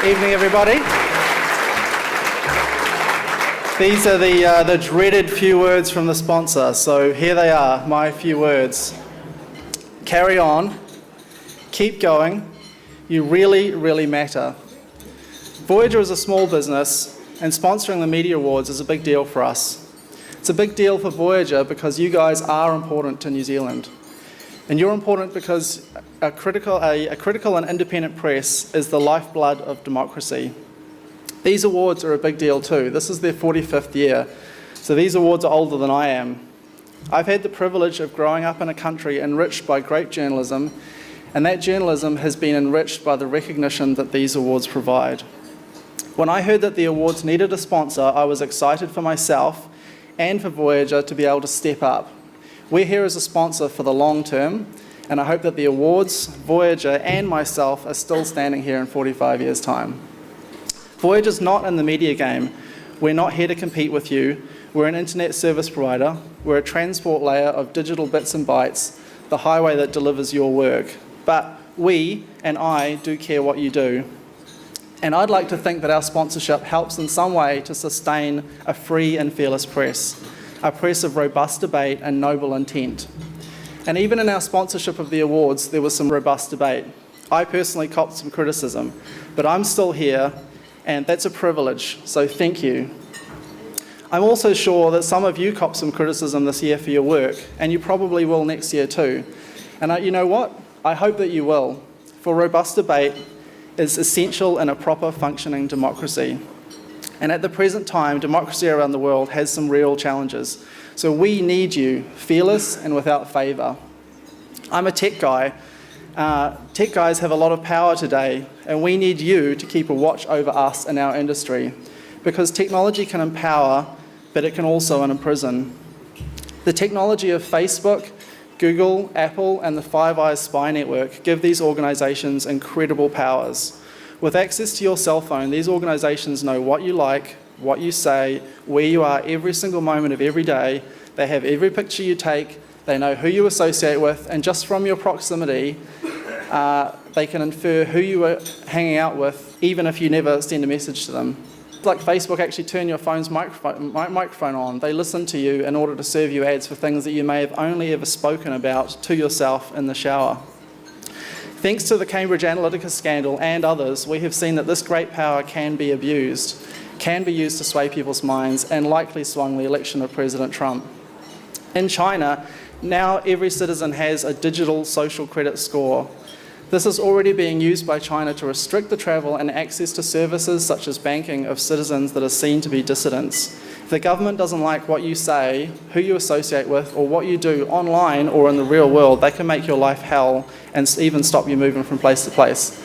Evening, everybody. These are the dreaded few words from the sponsor. So here they are, my few words. Carry on. Keep going. You really, really matter. Voyager is a small business, and sponsoring the Media Awards is a big deal for us. It's a big deal for Voyager because you guys are important to New Zealand. And you're important because a critical and independent press is the lifeblood of democracy. These awards are a big deal too. This is their 45th year, so these awards are older than I am. I've had the privilege of growing up in a country enriched by great journalism, and that journalism has been enriched by the recognition that these awards provide. When I heard that the awards needed a sponsor, I was excited for myself and for Voyager to be able to step up. We're here as a sponsor for the long term, and I hope that the awards, Voyager and myself are still standing here in 45 years' time. Voyager's not in the media game. We're not here to compete with you. We're an internet service provider. We're a transport layer of digital bits and bytes, the highway that delivers your work. But we and I do care what you do. And I'd like to think that our sponsorship helps in some way to sustain a free and fearless press, a press of robust debate and noble intent. And even in our sponsorship of the awards, there was some robust debate. I personally copped some criticism, but I'm still here, and that's a privilege, so thank you. I'm also sure that some of you copped some criticism this year for your work, and you probably will next year too. And you know what? I hope that you will, for robust debate is essential in a proper functioning democracy. And at the present time, democracy around the world has some real challenges. So we need you, fearless and without favour. I'm a tech guy. Tech guys have a lot of power today, and we need you to keep a watch over us and our industry, because technology can empower, but it can also imprison. The technology of Facebook, Google, Apple, and the Five Eyes spy network give these organisations incredible powers. With access to your cell phone, these organisations know what you like, what you say, where you are every single moment of every day. They have every picture you take, they know who you associate with, and just from your proximity, they can infer who you are hanging out with, even if you never send a message to them. Like Facebook actually turn your phone's microphone on. They listen to you in order to serve you ads for things that you may have only ever spoken about to yourself in the shower. Thanks to the Cambridge Analytica scandal and others, we have seen that this great power can be abused, can be used to sway people's minds, and likely swung the election of President Trump. In China, now every citizen has a digital social credit score. This is already being used by China to restrict the travel and access to services such as banking of citizens that are seen to be dissidents. If the government doesn't like what you say, who you associate with, or what you do online or in the real world, they can make your life hell and even stop you moving from place to place.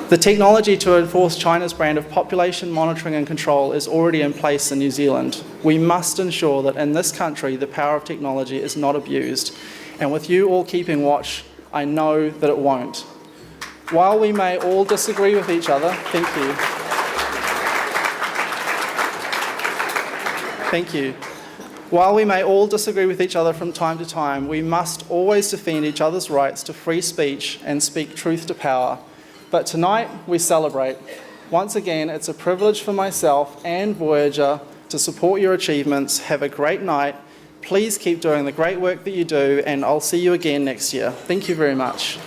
The technology to enforce China's brand of population monitoring and control is already in place in New Zealand. We must ensure that in this country the power of technology is not abused. And with you all keeping watch, I know that it won't. While we may all disagree with each other, thank you. Thank you. While we may all disagree with each other from time to time, we must always defend each other's rights to free speech and speak truth to power. But tonight we celebrate. Once again, it's a privilege for myself and Voyager to support your achievements. Have a great night. Please keep doing the great work that you do, and I'll see you again next year. Thank you very much.